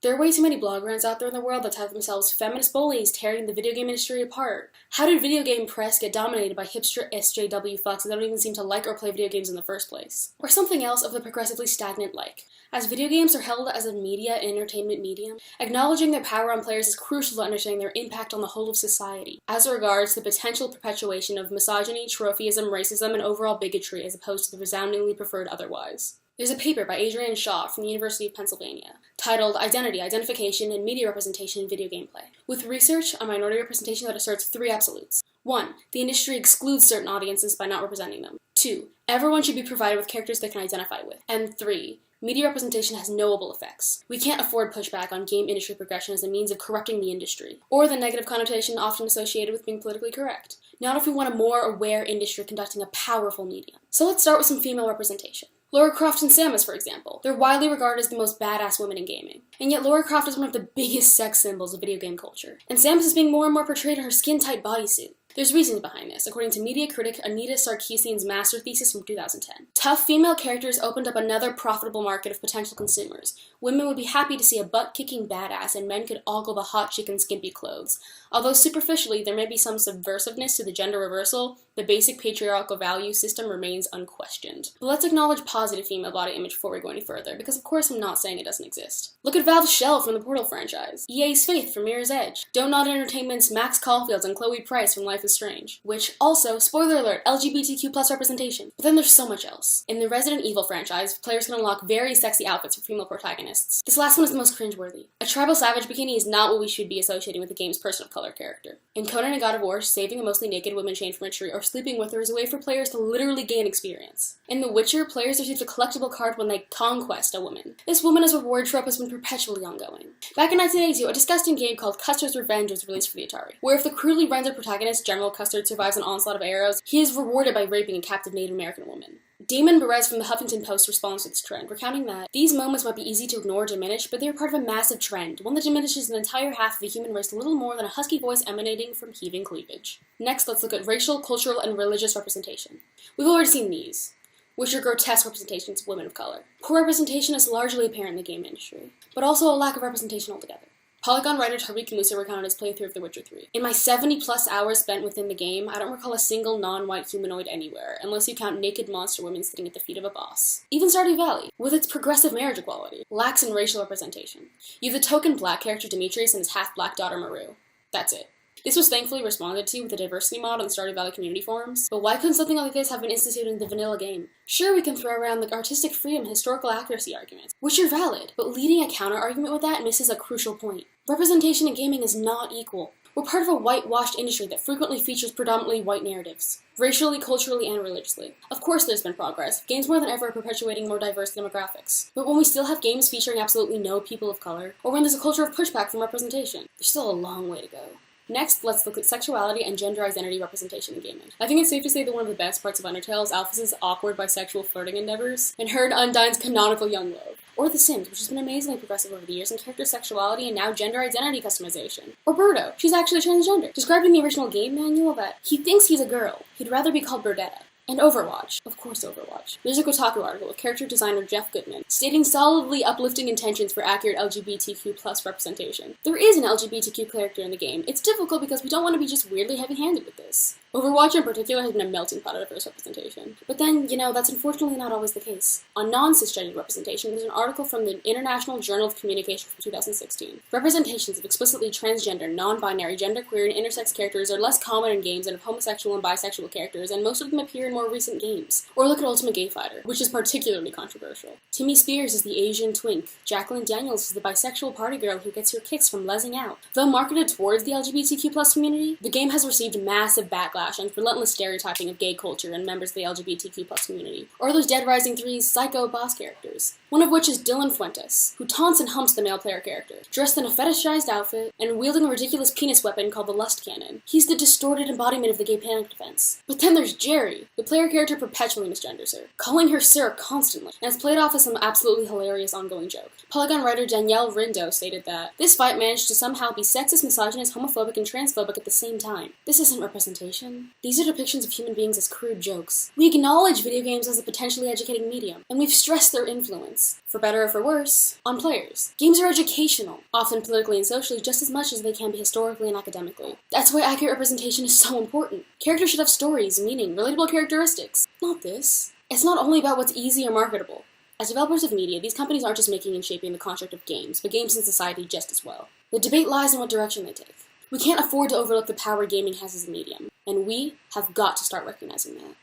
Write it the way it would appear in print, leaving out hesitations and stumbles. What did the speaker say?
There are way too many blog brands out there in the world that title themselves feminist bullies tearing the video game industry apart. How did video game press get dominated by hipster SJW fucks that don't even seem to like or play video games in the first place? Or something else of the progressively stagnant like. As video games are held as a media and entertainment medium, acknowledging their power on players is crucial to understanding their impact on the whole of society, as regards the potential perpetuation of misogyny, trophyism, racism, and overall bigotry as opposed to the resoundingly preferred otherwise. There's a paper by Adrian Shaw from the University of Pennsylvania, titled Identity, Identification, and Media Representation in Video Gameplay, with research on minority representation that asserts three absolutes. 1. The industry excludes certain audiences by not representing them. 2. Everyone should be provided with characters they can identify with. And 3. Media representation has knowable effects. We can't afford pushback on game industry progression as a means of corrupting the industry, or the negative connotation often associated with being politically correct. Not if we want a more aware industry conducting a powerful medium. So let's start with some female representation. Lara Croft and Samus, for example. They're widely regarded as the most badass women in gaming. And yet Lara Croft is one of the biggest sex symbols of video game culture. And Samus is being more and more portrayed in her skin-tight bodysuit. There's reasons behind this, according to media critic Anita Sarkeesian's master thesis from 2010. Tough female characters opened up another profitable market of potential consumers. Women would be happy to see a butt-kicking badass, and men could ogle the hot chick in skimpy clothes. Although superficially there may be some subversiveness to the gender reversal, the basic patriarchal value system remains unquestioned. But let's acknowledge positive female body image before we go any further, because of course I'm not saying it doesn't exist. Look at Valve's Shell from the Portal franchise, EA's Faith from Mirror's Edge, Don't Nod Entertainment's Max Caulfield and Chloe Price from Life is Strange, which also, spoiler alert, LGBTQ+ representation. But then there's so much else. In the Resident Evil franchise, players can unlock very sexy outfits for female protagonists. This last one is the most cringeworthy. A tribal savage bikini is not what we should be associating with the game's person of color character. In Conan and God of War, saving a mostly naked woman chained from a tree or sleeping with her is a way for players to literally gain experience. In The Witcher, players receive a collectible card when they conquest a woman. This woman as reward trope has been perpetually ongoing. Back in 1982, a disgusting game called Custer's Revenge was released for the Atari, where if the crudely rendered protagonist, General Custard, survives an onslaught of arrows, he is rewarded by raping a captive Native American woman. Damon Perez from the Huffington Post responds to this trend, recounting that these moments might be easy to ignore or diminish, but they are part of a massive trend, one that diminishes an entire half of the human race little more than a husky voice emanating from heaving cleavage. Next, let's look at racial, cultural, and religious representation. We've already seen these, which are grotesque representations of women of color. Poor representation is largely apparent in the game industry, but also a lack of representation altogether. Polygon writer Tariq Musa recounted his playthrough of The Witcher 3. In my 70+ hours spent within the game, I don't recall a single non-white humanoid anywhere, unless you count naked monster women sitting at the feet of a boss. Even Stardew Valley, with its progressive marriage equality, lacks in racial representation. You have the token black character Demetrius and his half-black daughter Maru. That's it. This was thankfully responded to with a diversity mod on the Stardew Valley community forums, but why couldn't something like this have been instituted in the vanilla game? Sure, we can throw around the artistic freedom and historical accuracy arguments, which are valid, but leading a counter-argument with that misses a crucial point. Representation in gaming is not equal. We're part of a whitewashed industry that frequently features predominantly white narratives, racially, culturally, and religiously. Of course there's been progress. Games more than ever are perpetuating more diverse demographics. But when we still have games featuring absolutely no people of color, or when there's a culture of pushback from representation, there's still a long way to go. Next, let's look at sexuality and gender identity representation in gaming. I think it's safe to say that one of the best parts of Undertale is Alphys' awkward bisexual flirting endeavors, and her and Undyne's canonical young love. Or The Sims, which has been amazingly progressive over the years in character sexuality and now gender identity customization. Or Birdo, she's actually transgender, described in the original game manual that he thinks he's a girl, he'd rather be called Birdetta. And Overwatch. Of course Overwatch. There's a Kotaku article with character designer Jeff Goodman stating solidly uplifting intentions for accurate LGBTQ+ representation. There is an LGBTQ character in the game. It's difficult because we don't want to be just weirdly heavy-handed with this. Overwatch in particular has been a melting pot of diverse representation. But then, that's unfortunately not always the case. On non-cisgender representation, there's an article from the International Journal of Communication from 2016. Representations of explicitly transgender, non-binary, genderqueer, and intersex characters are less common in games than of homosexual and bisexual characters, and most of them appear in more recent games. Or look at Ultimate Gay Fighter, which is particularly controversial. Timmy Spears is the Asian twink. Jacqueline Daniels is the bisexual party girl who gets her kicks from lezzing out. Though marketed towards the LGBTQ+ community, the game has received massive backlash and relentless stereotyping of gay culture and members of the LGBTQ+ community. Or those Dead Rising 3's psycho boss characters. One of which is Dylan Fuentes, who taunts and humps the male player character, dressed in a fetishized outfit and wielding a ridiculous penis weapon called the Lust Cannon. He's the distorted embodiment of the gay panic defense. But then there's Jerry. The player character perpetually misgenders her, calling her sir constantly, and it's played off as some absolutely hilarious ongoing joke. Polygon writer Danielle Rindo stated that this fight managed to somehow be sexist, misogynist, homophobic, and transphobic at the same time. This isn't representation. representation? These are depictions of human beings as crude jokes. We acknowledge video games as a potentially educating medium, and we've stressed their influence, for better or for worse, on players. Games are educational, often politically and socially, just as much as they can be historically and academically. That's why accurate representation is so important. Characters should have stories, meaning, relatable characteristics. Not this. It's not only about what's easy or marketable. As developers of media, these companies aren't just making and shaping the construct of games, but games in society just as well. The debate lies in what direction they take. We can't afford to overlook the power gaming has as a medium, and we have got to start recognizing that.